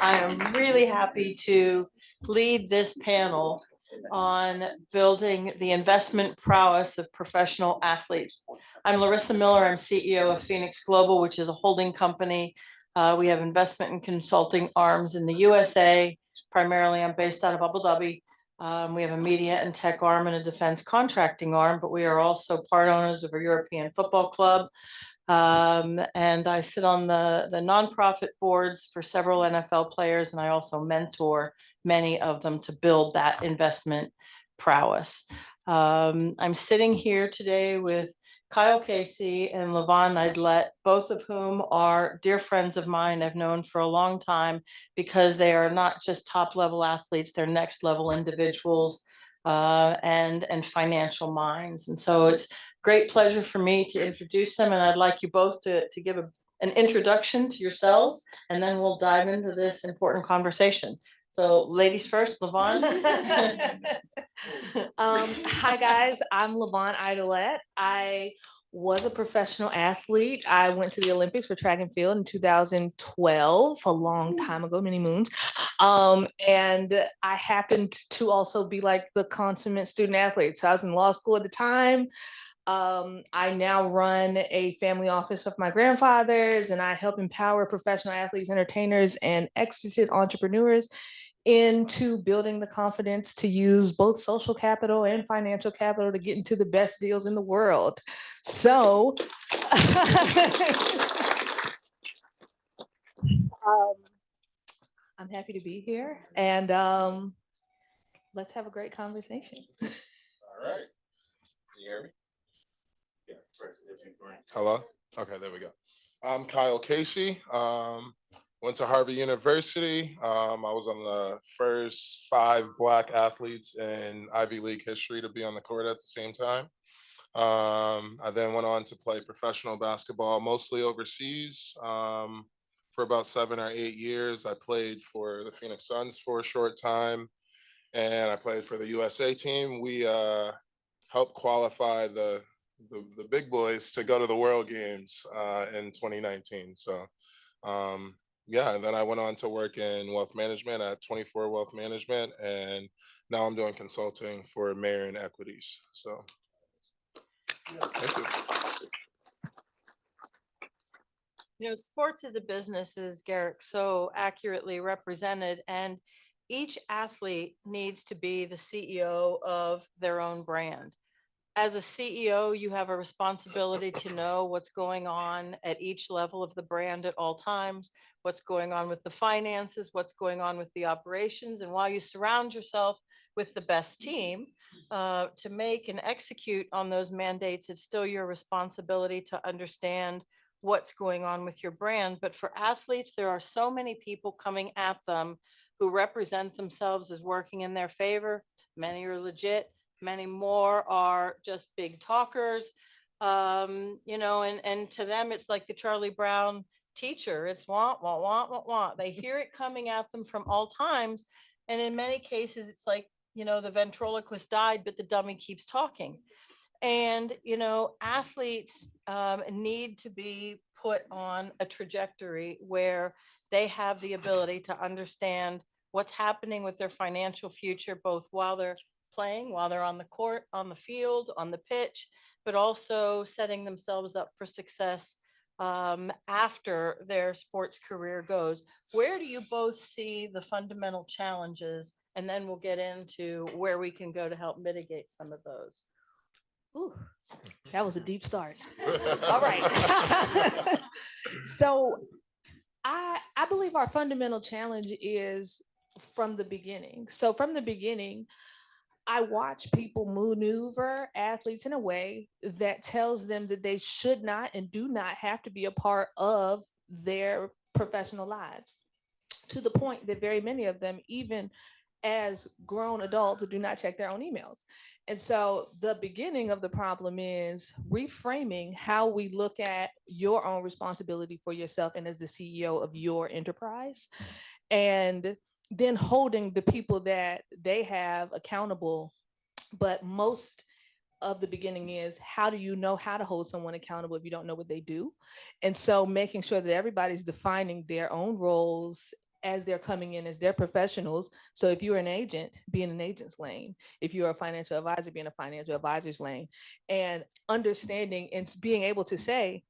I am really happy to lead this panel on building the investment prowess of professional athletes. I'm Larissa Miller. I'm CEO of Phoenix Global, which is a holding company. We have investment and consulting arms in the USA. Primarily, I'm based out of Abu Dhabi. We have a media and tech arm and a defense contracting arm, but we are also part owners of a European football club. And I sit on the nonprofit boards for several NFL players, and I also mentor many of them to build that investment prowess. I'm sitting here today with Kyle Casey and LaVonne Idlette, both of whom are dear friends of mine I've known for a long time because they are not just top level athletes, they're next level individuals and financial minds. And so it's great pleasure for me to introduce them, and I'd like you both to give an introduction to yourselves, and then we'll dive into this important conversation. So ladies first, LaVonne. Hi guys, I'm LaVonne Idlette. I was a professional athlete. I went to the Olympics for track and field in 2012, a long time ago, many moons. And I happened to also be like the consummate student athlete. So I was in law school at the time. I now run a family office of my grandfather's, and I help empower professional athletes, entertainers, and exited entrepreneurs into building the confidence to use both social capital and financial capital to get into the best deals in the world. So I'm happy to be here, and let's have a great conversation. All right. Can you hear me? Yeah. Hello? Okay, there we go. I'm Kyle Casey. Went to Harvard University. I was on the first 5 Black athletes in Ivy League history to be on the court at the same time. I then went on to play professional basketball, mostly overseas. For about 7 or 8 years, I played for the Phoenix Suns for a short time, and I played for the USA team. We helped qualify the big boys to go to the World Games in 2019. So yeah, and then I went on to work in wealth management at 24 Wealth Management, and now I'm doing consulting for Mayor and Equities. So thank you. You know, sports as a business, as Garrick so accurately represented, and each athlete needs to be the CEO of their own brand. As a CEO, you have a responsibility to know what's going on at each level of the brand at all times, what's going on with the finances, what's going on with the operations. And while you surround yourself with the best team to make and execute on those mandates, it's still your responsibility to understand what's going on with your brand. But for athletes, there are so many people coming at them who represent themselves as working in their favor. Many are legit. Many more are just big talkers, you know, and to them, it's like the Charlie Brown teacher. It's want, want, want, want, want. They hear it coming at them from all times. And in many cases, it's like, you know, the ventriloquist died, but the dummy keeps talking. And, you know, athletes need to be put on a trajectory where they have the ability to understand what's happening with their financial future, both while they're playing, while they're on the court, on the field, on the pitch, but also setting themselves up for success after their sports career goes. Where do you both see the fundamental challenges? And then we'll get into where we can go to help mitigate some of those. Ooh, that was a deep start. All right. So I believe our fundamental challenge is from the beginning. So from the beginning, I watch people maneuver athletes in a way that tells them that they should not and do not have to be a part of their professional lives, to the point that very many of them, even as grown adults, do not check their own emails. And so the beginning of the problem is reframing how we look at your own responsibility for yourself and as the CEO of your enterprise, and then holding the people that they have accountable. But most of the beginning is, how do you know how to hold someone accountable if you don't know what they do? And so making sure that everybody's defining their own roles as they're coming in as their professionals. So if you're an agent, be in an agent's lane. If you're a financial advisor, be in a financial advisor's lane. And understanding and being able to say,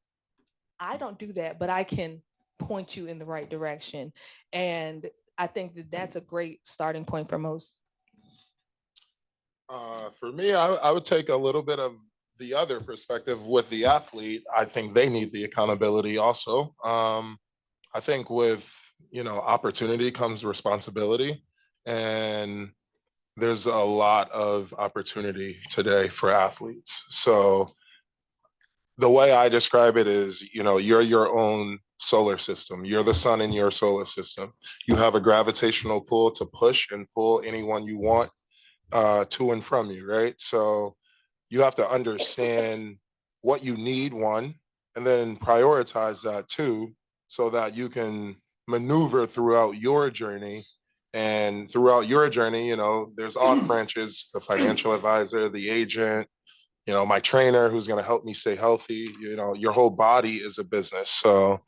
I don't do that, but I can point you in the right direction. And I think that that's a great starting point for most. For me, I would take a little bit of the other perspective with the athlete. I think they need the accountability also. I think with, opportunity comes responsibility, and there's a lot of opportunity today for athletes. So the way I describe it is, you're your own solar system. You're the sun in your solar system. You have a gravitational pull to push and pull anyone you want to and from you, right? So you have to understand what you need, one, and then prioritize that two, so that you can maneuver throughout your journey. And throughout your journey, there's off branches, the financial advisor, the agent, my trainer who's going to help me stay healthy. Your whole body is a business. So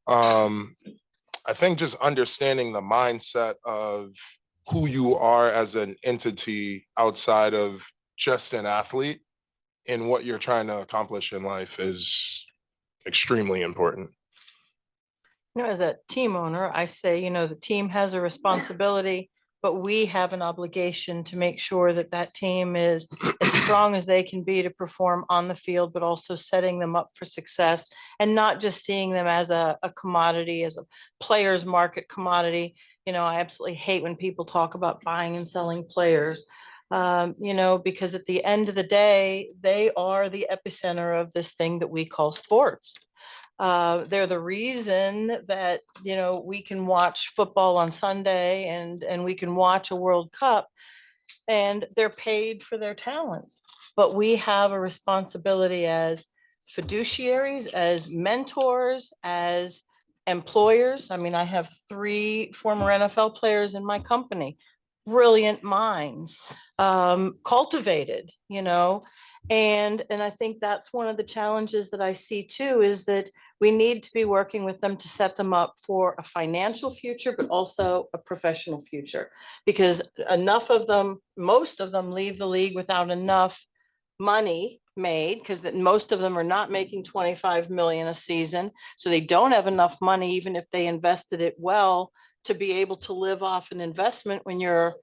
I think just understanding the mindset of who you are as an entity outside of just an athlete and what you're trying to accomplish in life is extremely important. As a team owner, I say, the team has a responsibility, but we have an obligation to make sure that that team is as strong as they can be to perform on the field, but also setting them up for success and not just seeing them as a commodity, as a player's market commodity. I absolutely hate when people talk about buying and selling players, because at the end of the day, they are the epicenter of this thing that we call sports. They're the reason that, we can watch football on Sunday and we can watch a World Cup, and they're paid for their talent. But we have a responsibility as fiduciaries, as mentors, as employers. I mean, I have 3 former NFL players in my company, brilliant minds, cultivated, and I think that's one of the challenges that I see too, is that we need to be working with them to set them up for a financial future, but also a professional future, because most of them leave the league without enough money made, because most of them are not making 25 million a season. So they don't have enough money, even if they invested it well, to be able to live off an investment when you're,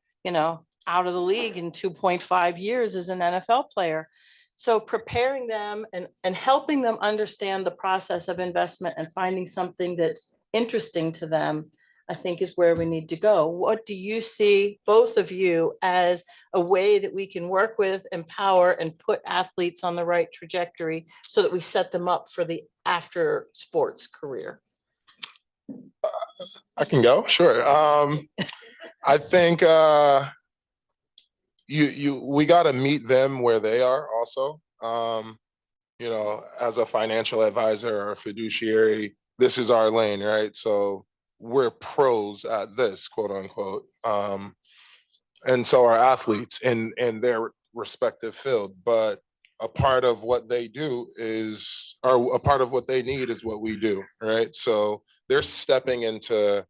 out of the league in 2.5 years as an NFL player. So preparing them and helping them understand the process of investment and finding something that's interesting to them, I think is where we need to go. What do you see, both of you, as a way that we can work with, empower, and put athletes on the right trajectory so that we set them up for the after sports career? I can go, sure. I think we got to meet them where they are also. As a financial advisor or a fiduciary, this is our lane, right? So we're pros at this, quote unquote. And so are athletes in their respective field. But a part of what they do is, or a part of what they need is what we do, right? So they're stepping into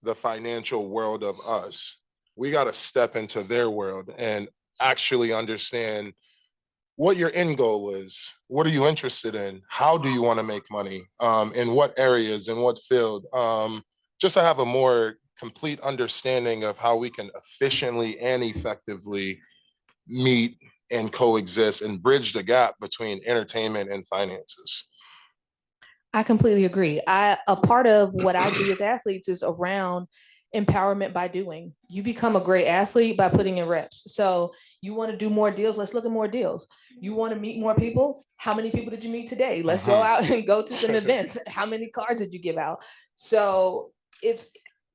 the financial world of us. We got to step into their world and actually understand what your end goal is. What are you interested in? How do you want to make money? In what areas, in what field? Just to have a more complete understanding of how we can efficiently and effectively meet and coexist and bridge the gap between entertainment and finances. I completely agree. A part of what I do with athletes is around empowerment by doing. You become a great athlete by putting in reps. So you want to do more deals, let's look at more deals. You want to meet more people? How many people did you meet today? Let's go out and go to some events. How many cards did you give out? So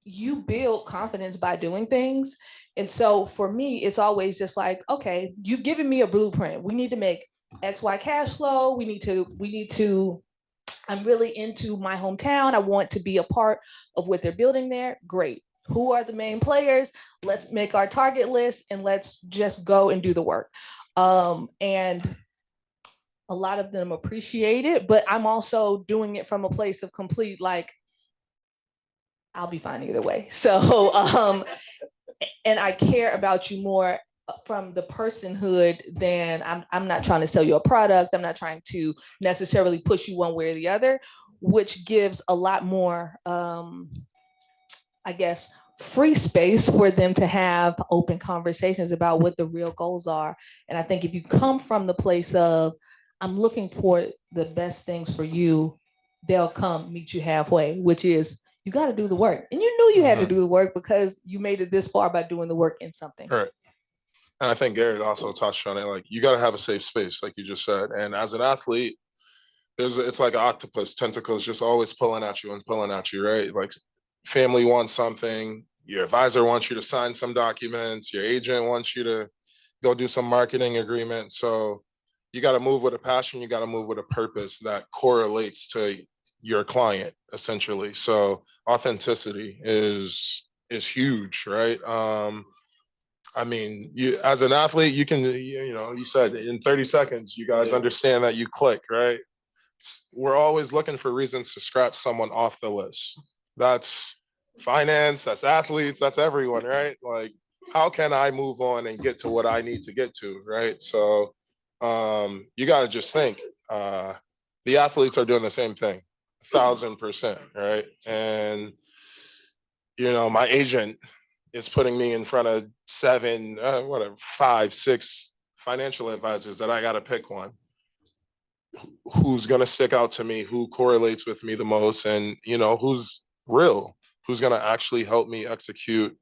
you build confidence by doing things. And so for me, it's always just like, okay, you've given me a blueprint. We need to make XY cash flow. We need to I'm really into my hometown. I want to be a part of what they're building there. Great. Who are the main players? Let's make our target list and let's just go and do the work. And a lot of them appreciate it, but I'm also doing it from a place of complete, like, I'll be fine either way. So, and I care about you more from the personhood than I'm not trying to sell you a product. I'm not trying to necessarily push you one way or the other, which gives a lot more, I guess, free space for them to have open conversations about what the real goals are. And I think if you come from the place of, I'm looking for the best things for you, they'll come meet you halfway, which is, you got to do the work. And you knew you had to do the work because you made it this far by doing the work in something. Right. And I think Gary also touched on it. Like, you got to have a safe space, like you just said. And as an athlete, it's like an octopus, tentacles just always pulling at you and pulling at you, right? Like, family wants something, your advisor wants you to sign some documents, your agent wants you to go do some marketing agreement. So you got to move with a passion, you got to move with a purpose that correlates to your client, essentially. So authenticity is huge, right? I mean, you as an athlete, you can, you said in 30 seconds, you guys understand that you click, right? We're always looking for reasons to scratch someone off the list. That's finance, that's athletes, that's everyone, right? Like, how can I move on and get to what I need to get to, right? So you got to just think, the athletes are doing the same thing, 1,000%, right? And, my agent is putting me in front of 5, 6 financial advisors that I got to pick one. Who's going to stick out to me, who correlates with me the most, and, who's real, who's going to actually help me execute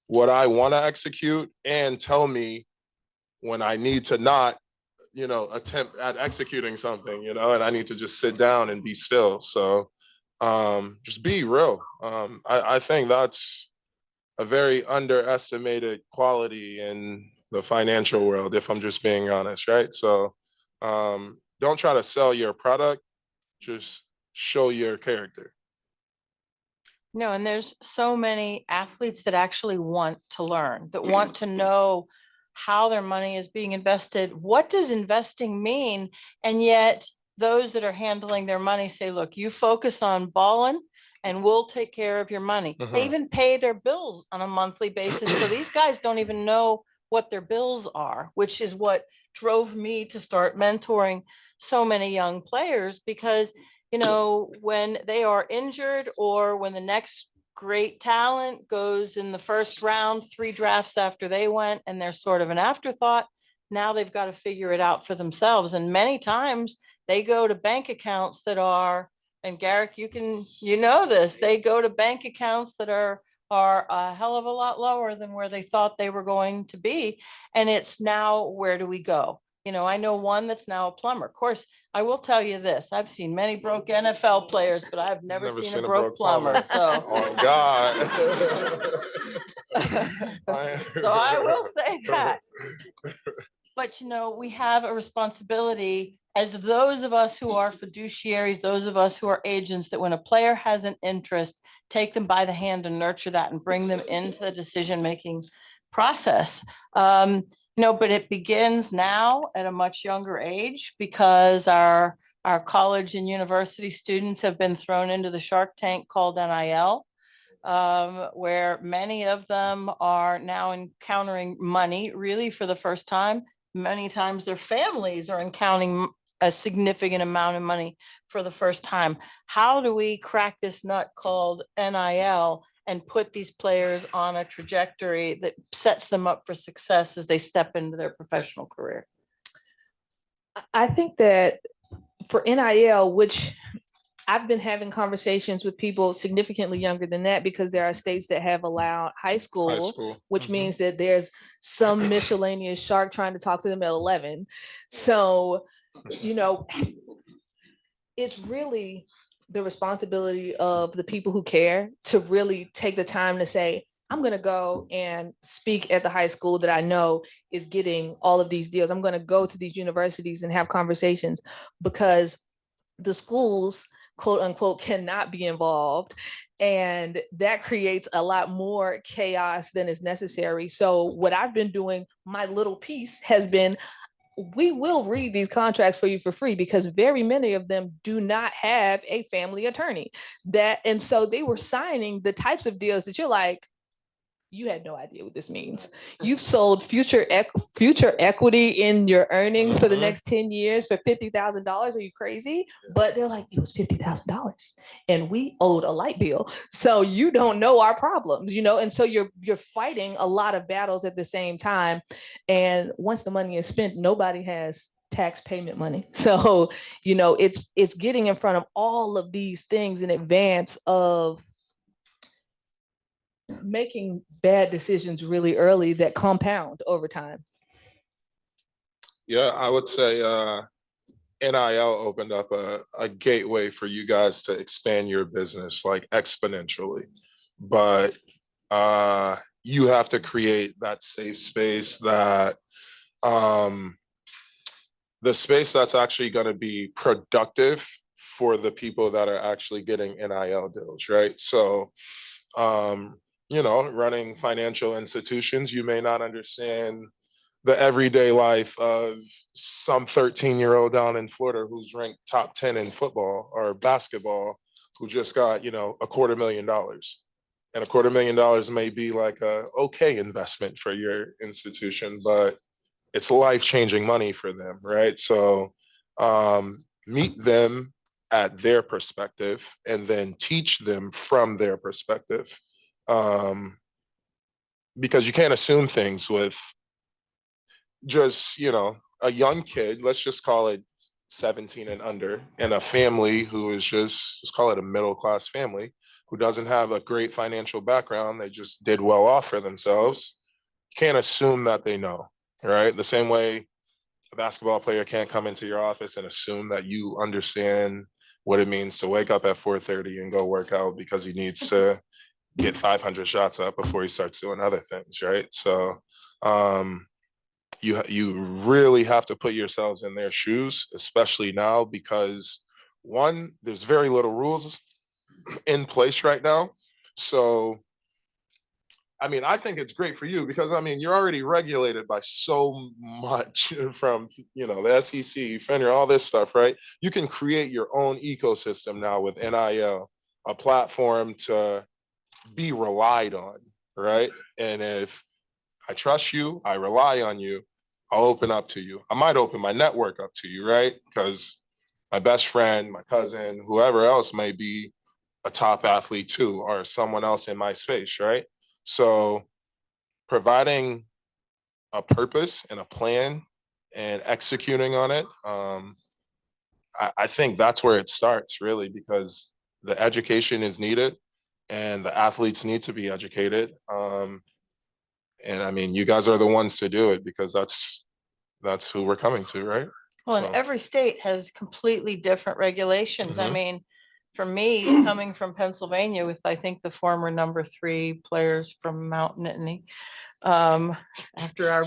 what I want to execute and tell me when I need to not, attempt at executing something, and I need to just sit down and be still. So just be real. I think that's a very underestimated quality in the financial world, if I'm just being honest, right? So don't try to sell your product, just show your character. No, and there's so many athletes that actually want to learn, that want to know how their money is being invested. What does investing mean? And yet those that are handling their money say, look, you focus on balling and we'll take care of your money. They even pay their bills on a monthly basis. So these guys don't even know what their bills are, which is what drove me to start mentoring so many young players, because when they are injured or when the next great talent goes in the first round, 3 drafts after they went, and they're sort of an afterthought, now they've got to figure it out for themselves. And many times they go to bank accounts that are, and Garrick, this, they go to bank accounts that are a hell of a lot lower than where they thought they were going to be. And it's now, where do we go? I know one that's now a plumber. Of course, I will tell you this. I've seen many broke NFL players, but I've never seen a broke plumber. So, oh God. So I will say that. But, we have a responsibility as those of us who are fiduciaries, those of us who are agents, that when a player has an interest, take them by the hand and nurture that and bring them into the decision-making process. But it begins now at a much younger age, because our college and university students have been thrown into the shark tank called NIL, where many of them are now encountering money really for the first time. Many times their families are encountering a significant amount of money for the first time. How do we crack this nut called NIL and put these players on a trajectory that sets them up for success as they step into their professional career? I think that for NIL, which I've been having conversations with people significantly younger than that, because there are states that have allowed high school. Which means that there's some miscellaneous shark trying to talk to them at 11. So, it's really the responsibility of the people who care to really take the time to say, I'm going to go and speak at the high school that I know is getting all of these deals. I'm going to go to these universities and have conversations, because the schools, quote unquote, cannot be involved. And that creates a lot more chaos than is necessary. So what I've been doing, my little piece has been, we will read these contracts for you for free, because very many of them do not have a family attorney. And so they were signing the types of deals that you're like, you had no idea what this means. You've sold future equity in your earnings for the next 10 years for $50,000. Are you crazy? But they're like, it was $50,000 and we owed a light bill. So you don't know our problems, And so you're fighting a lot of battles at the same time. And once the money is spent, nobody has tax payment money. So, it's getting in front of all of these things in advance of making bad decisions really early that compound over time. Yeah, I would say NIL opened up a gateway for you guys to expand your business like exponentially. But you have to create that safe space, that the space that's actually going to be productive for the people that are actually getting NIL deals, right? So running financial institutions, you may not understand the everyday life of some 13-year-old down in Florida who's ranked top 10 in football or basketball, who just got, $250,000. And $250,000 may be like a okay investment for your institution, but it's life-changing money for them, right? So meet them at their perspective and then teach them from their perspective. Because you can't assume things with just, a young kid, let's just call it 17 and under, and a family who is just call it a middle-class family who doesn't have a great financial background. They just did well off for themselves. You can't assume that they know, right? The same way a basketball player can't come into your office and assume that you understand what it means to wake up at 4:30 and go work out because he needs to get 500 shots up before he starts doing other things, right? So you really have to put yourselves in their shoes, especially now, because one, there's very little rules in place right now. So I think it's great for you because you're already regulated by so much from the SEC, FINRA, all this stuff, right? You can create your own ecosystem now with NIL, a platform to be relied on, right? And if I trust you, I rely on you, I'll open up to you. I might open my network up to you, right? Because my best friend, my cousin, whoever else may be a top athlete too, or someone else in my space, right? So providing a purpose and a plan and executing on it, I think that's where it starts, really, because the education is needed and the athletes need to be educated. And you guys are the ones to do it because that's who we're coming to, right? Well, So. and every state has completely different regulations. For me, coming from Pennsylvania with, I think, the former number 3 players from Mount Nittany, after our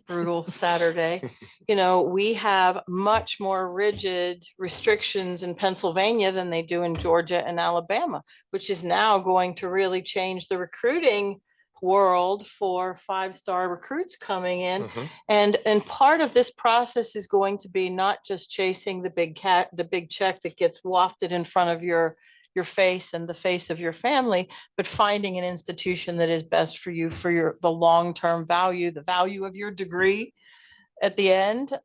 brutal Saturday, we have much more rigid restrictions in Pennsylvania than they do in Georgia and Alabama, which is now going to really change the recruiting world for 5-star recruits coming in. And part of this process is going to be not just chasing the big check that gets wafted in front of your face and the face of your family, but finding an institution that is best for you for the long-term value, the value of your degree at the end.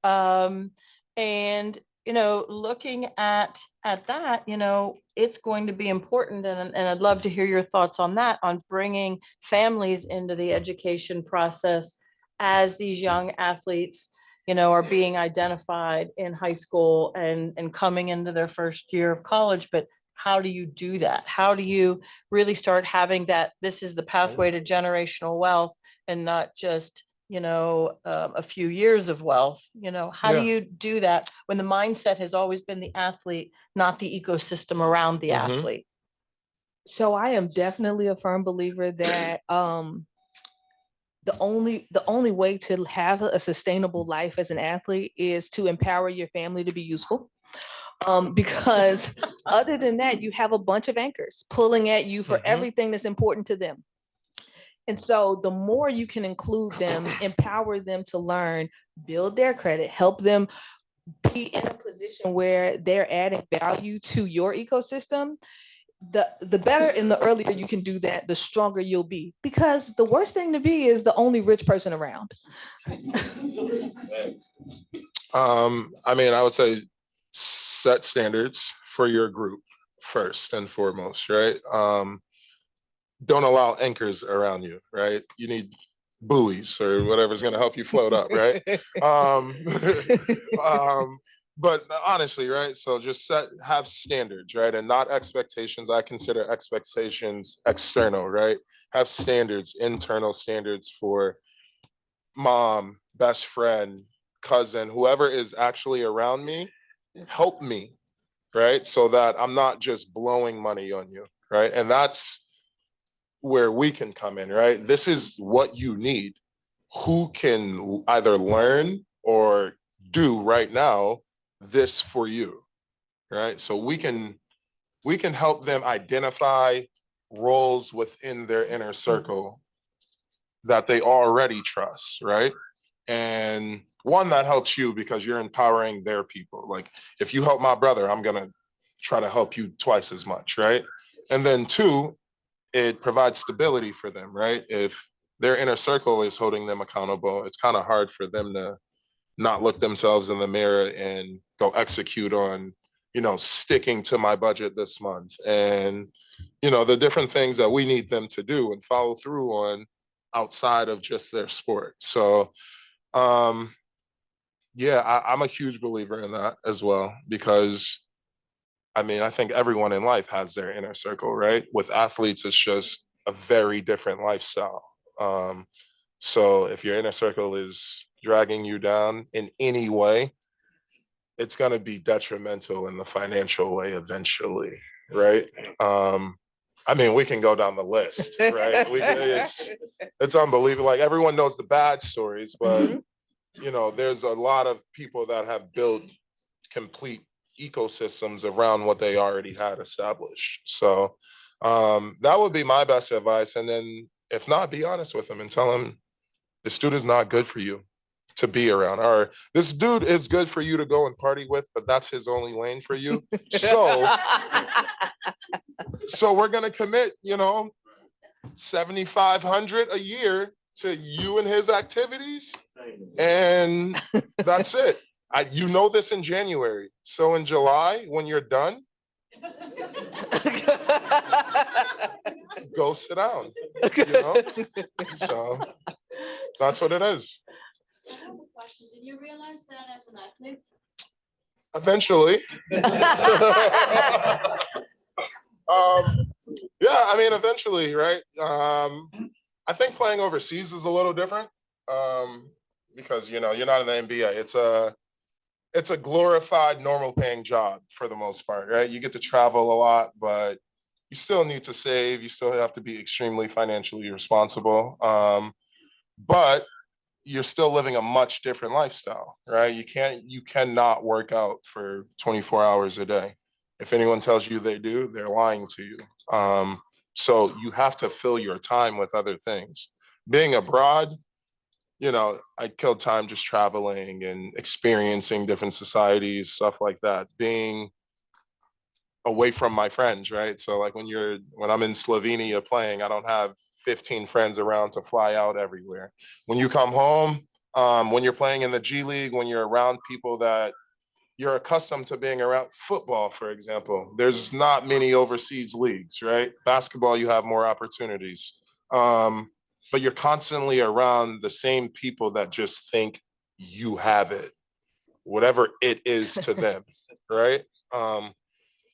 And looking at that, it's going to be important. And I'd love to hear your thoughts on that, on bringing families into the education process as these young athletes, are being identified in high school and coming into their first year of college. But how do you do that? How do you really start having that? This is the pathway to generational wealth and not just a few years of wealth. How do you do that when the mindset has always been the athlete, not the ecosystem around the athlete? So I am definitely a firm believer that the only way to have a sustainable life as an athlete is to empower your family to be useful. Because other than that, you have a bunch of anchors pulling at you for everything that's important to them. And so the more you can include them, empower them to learn, build their credit, help them be in a position where they're adding value to your ecosystem, the better and the earlier you can do that, the stronger you'll be. Because the worst thing to be is the only rich person around. I mean, I would say set standards for your group first and foremost, right? Don't allow anchors around you, right? You need buoys or whatever's going to help you float up, right? But honestly, right? So just have standards, right? And not expectations. I consider expectations external, right? Have standards, internal standards for mom, best friend, cousin, whoever is actually around me, help me, right? So that I'm not just blowing money on you, right? And that's where we can come in, right? This is what you need. Who can either learn or do right now this for you, right? So we can help them identify roles within their inner circle that they already trust, right? And one, that helps you because you're empowering their people. Like if you help my brother, I'm gonna try to help you twice as much, right? And then two, it provides stability for them, right? If their inner circle is holding them accountable, it's kind of hard for them to not look themselves in the mirror and go execute on, sticking to my budget this month and, the different things that we need them to do and follow through on outside of just their sport. So, yeah, I'm a huge believer in that as well, because I mean, I think everyone in life has their inner circle, right? With athletes, it's just a very different lifestyle. So if your inner circle is dragging you down in any way, it's going to be detrimental in the financial way eventually, right? I mean, we can go down the list, right? It's unbelievable. Like everyone knows the bad stories, but there's a lot of people that have built complete ecosystems around what they already had established. So that would be my best advice. And then if not, be honest with them and tell them this dude is not good for you to be around, or this dude is good for you to go and party with, but that's his only lane for you. So we're gonna commit, $7,500 a year to you and his activities, and that's it. You know this in January. So in July, when you're done, go sit down. So that's what it is. I have a question. Did you realize that as an athlete? Eventually. Yeah, I mean, eventually, right? I think playing overseas is a little different because, you're not in the NBA. It's a glorified, normal paying job for the most part, right? You get to travel a lot, but you still need to save. You still have to be extremely financially responsible. But you're still living a much different lifestyle, right? You cannot work out for 24 hours a day. If anyone tells you they do, they're lying to you. So you have to fill your time with other things. Being abroad, I killed time just traveling and experiencing different societies, stuff like that. Being away from my friends, right? So like when I'm in Slovenia playing, I don't have 15 friends around to fly out everywhere. When you come home, when you're playing in the G League, when you're around people that you're accustomed to being around, football, for example, there's not many overseas leagues, right? Basketball, you have more opportunities. But you're constantly around the same people that just think you have it, whatever it is to them, right?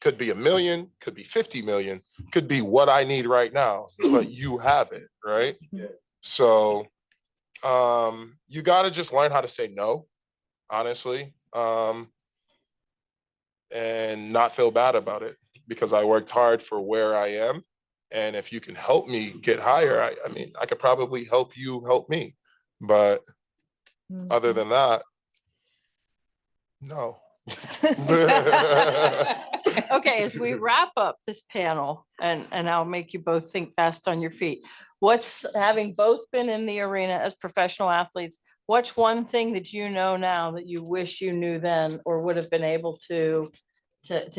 Could be 1 million, could be 50 million, could be what I need right now, but you have it, right? Yeah. So you got to just learn how to say no, honestly, and not feel bad about it, because I worked hard for where I am. And if you can help me get higher, I mean, I could probably help you help me. But other than that, no. Okay, as we wrap up this panel, and I'll make you both think fast on your feet. What's, having both been in the arena as professional athletes, what's one thing that you know now that you wish you knew then or would have been able to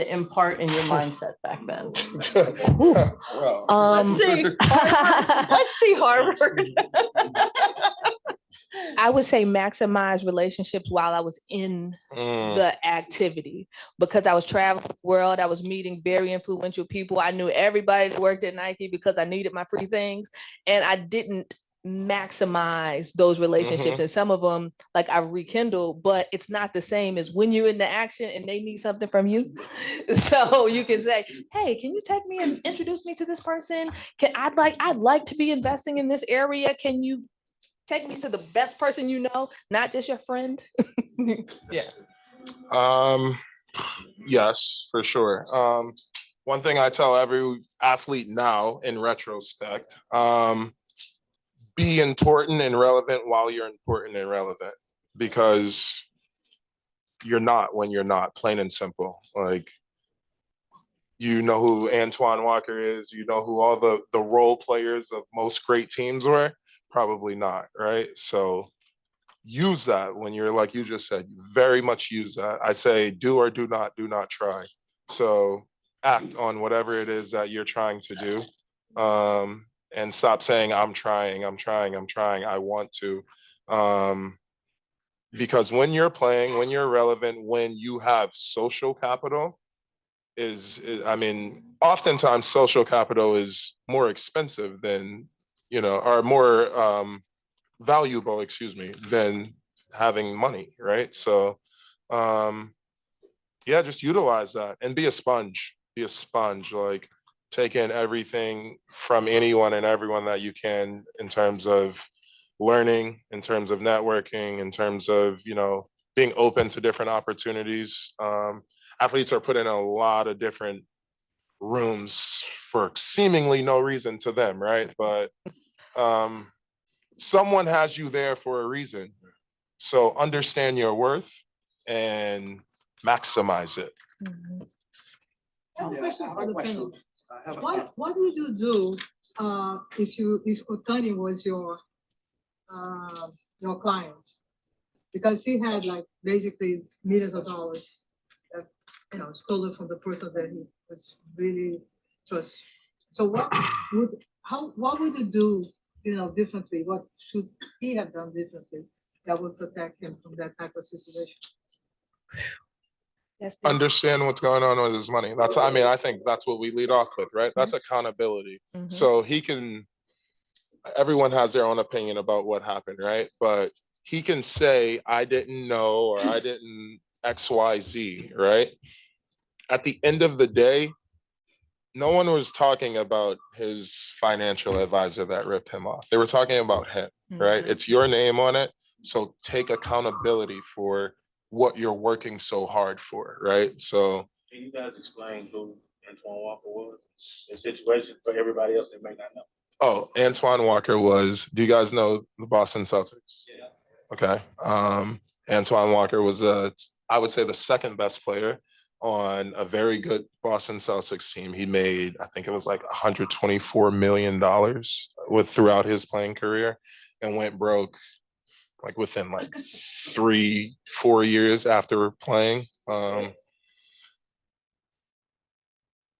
impart in your mindset back then? Let's see Harvard. I would say maximize relationships while I was in the activity, because I was traveling the world. I was meeting very influential people. I knew everybody that worked at Nike because I needed my free things, and I didn't maximize those relationships. And some of them, like, I rekindled, but it's not the same as when you're in the action and they need something from you. So you can say, hey, can you take me and introduce me to this person? I'd like to be investing in this area. Can you take me to the best person you know, not just your friend? Yeah. Yes, for sure. One thing I tell every athlete now in retrospect, be important and relevant while you're important and relevant, because you're not when you're not, plain and simple. Like, you know who Antoine Walker is, you know who all the role players of most great teams were? Probably not, right? So use that when you're, like you just said, very much use that. I say do or do not try. So act on whatever it is that you're trying to do. And stop saying, I'm trying, I want to. Because when you're playing, when you're relevant, when you have social capital, I mean, oftentimes social capital is more expensive than, or more valuable, excuse me, than having money, right? So, yeah, just utilize that and be a sponge. Like, take in everything from anyone and everyone that you can in terms of learning, in terms of networking, in terms of, being open to different opportunities. Athletes are put in a lot of different rooms for seemingly no reason to them, right? But someone has you there for a reason. So understand your worth and maximize it. I have a question for the panel. What would you do if Otani was your client? Because he had, like, basically millions of dollars that, stolen from the person that he was really trust. So what would you do, differently? What should he have done differently that would protect him from that type of situation? Understand what's going on with his money. I think that's what we lead off with, right? That's accountability. So everyone has their own opinion about what happened, right? But he can say, I didn't know, or I didn't XYZ, right? At the end of the day, no one was talking about his financial advisor that ripped him off. They were talking about him, right? It's your name on it. So take accountability for what you're working so hard for, right? So can you guys explain who Antoine Walker was in situation for everybody else that may not know? Oh, Antoine Walker was, do you guys know the Boston Celtics? Yeah. Okay. Antoine Walker was, I would say, the second best player on a very good Boston Celtics team. He made, I think it was like $124 million throughout his playing career, and went broke like within like 3-4 years after playing.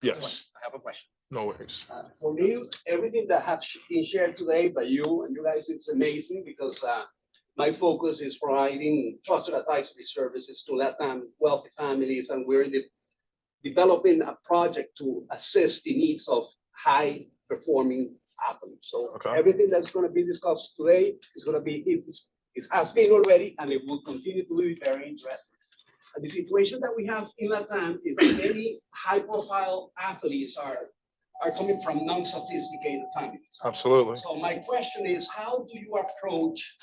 Yes. I have a question. No worries. For me, everything that has been shared today by you and you guys is amazing, because my focus is providing trusted advisory services to Latin wealthy families, and we're developing a project to assist the needs of high performing athletes. So everything that's going to be discussed today is going to be, it has been already, and it will continue to be very interesting. And the situation that we have in Latin is that many high profile athletes are coming from non-sophisticated families. Absolutely. So my question is, how do you approach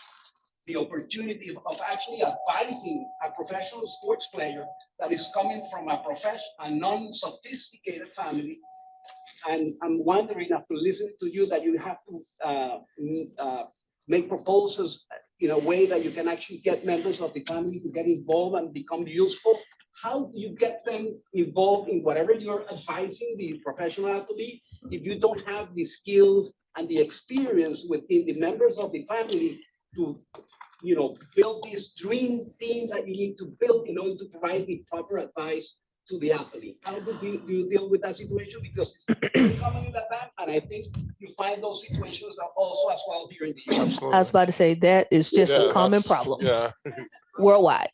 the opportunity of actually advising a professional sports player that is coming from a non-sophisticated family? And I'm wondering, after listening to you, that you have to make proposals in a way that you can actually get members of the family to get involved and become useful how do you get them involved in whatever you're advising the professional athlete if you don't have the skills and the experience within the members of the family to, build this dream team that you need to build in order to provide the proper advice to the athlete? How do you deal with that situation? Because it's very common in Latam, and I think you find those situations are also as well here in the US. Absolutely. I was about to say that is just Yeah, a common that's- problem Yeah. worldwide.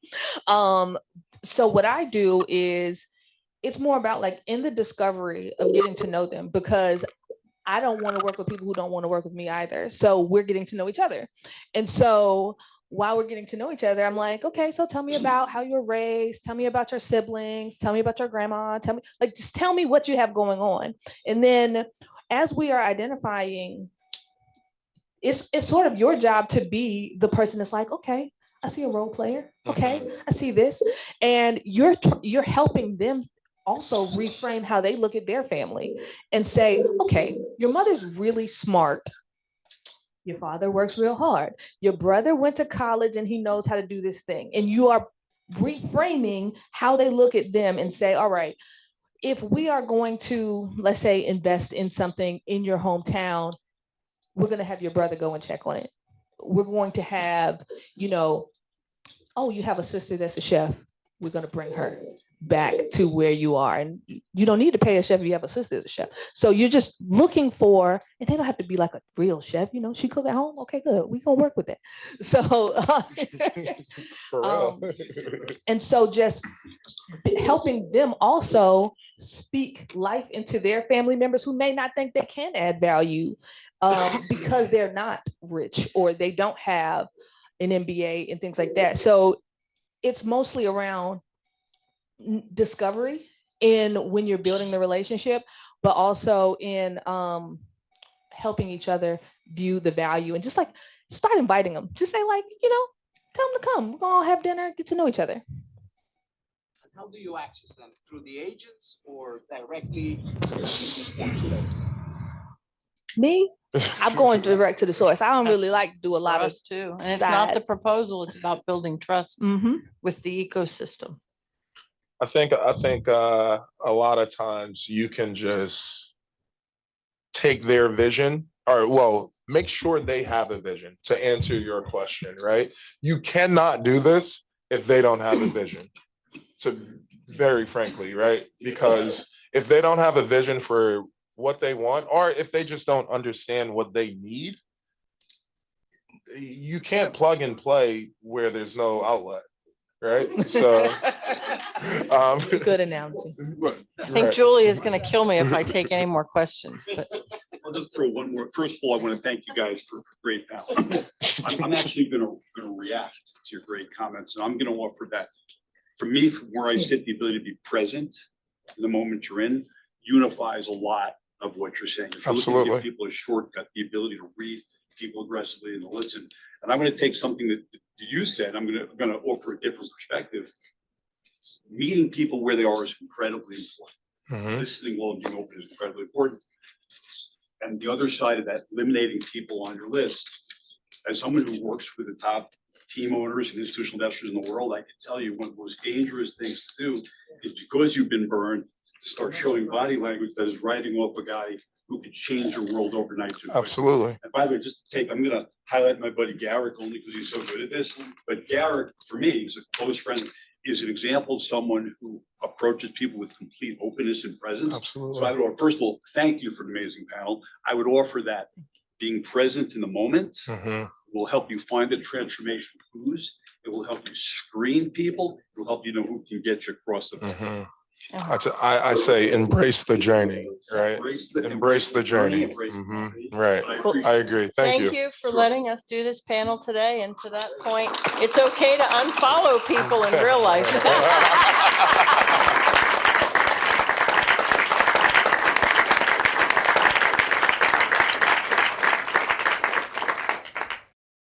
So what I do is it's more about like in the discovery of getting to know them, because I don't want to work with people who don't want to work with me either. So we're getting to know each other. And so while we're getting to know each other, I'm like, okay, so tell me about how you were raised. Tell me about your siblings. Tell me about your grandma. Just tell me what you have going on. And then as we are identifying, it's sort of your job to be the person that's like, okay, I see a role player. Okay, I see this. And you're helping them also reframe how they look at their family and say, okay, your mother's really smart. Your father works real hard. Your brother went to college and he knows how to do this thing. And you are reframing how they look at them and say, all right, if we are going to, let's say, invest in something in your hometown, we're going to have your brother go and check on it. We're going to have, oh, you have a sister that's a chef. We're going to bring her back to where you are. And you don't need to pay a chef if you have a sister as a chef. So you're just looking for, and they don't have to be like a real chef. She cook at home. Okay, good. We're going to work with it. So, For real. and so just helping them also speak life into their family members who may not think they can add value because they're not rich or they don't have an MBA and things like that. So it's mostly around discovery in when you're building the relationship, but also in helping each other view the value and just like start inviting them. Just say like, tell them to come. We're gonna have dinner, get to know each other. How do you access them? Through the agents or directly? Me, I'm going direct to the source. I don't really like do a lot of us too. And it's not the side. proposal, it's about building trust Mhm. with the ecosystem. I think a lot of times you can just take their vision, or well, make sure they have a vision to answer your question, right? You cannot do this if they don't have a vision, to very frankly, right? Because if they don't have a vision for what they want, or if they just don't understand what they need, you can't plug and play where there's no outlet, right? So Good analogy. I think Julie is going to kill me if I take any more questions, but I'll just throw one more. First of all, I want to thank you guys for great panel. I'm actually going to react to your great comments, and I'm going to offer that. For me, from where I sit, the ability to be present in the moment you're in unifies a lot of what you're saying. If you're looking to give people a shortcut, the ability to read people aggressively and to listen. And I'm going to take something that you said. I'm going to offer a different perspective. Meeting people where they are is incredibly important. Listening well and being open is incredibly important. And the other side of that, eliminating people on your list. As someone who works with the top team owners and institutional investors in the world, I can tell you one of the most dangerous things to do is, because you've been burned, to start showing body language that is writing off a guy who could change your world overnight. Absolutely. And by the way, just to take, I'm going to highlight my buddy Garrick only because he's so good at this. But Garrick, for me, is a close friend, is an example of someone who approaches people with complete openness and presence. Absolutely. So I would, first of all, thank you for an amazing panel. I would offer that being present in the moment will help you find the transformation clues. It will help you screen people. It will help you know who can get you across the I say embrace the journey, right? Embrace the journey. Right. I agree. Thank you. thank you for letting us do this panel today. And to that point, it's okay to unfollow people in real life.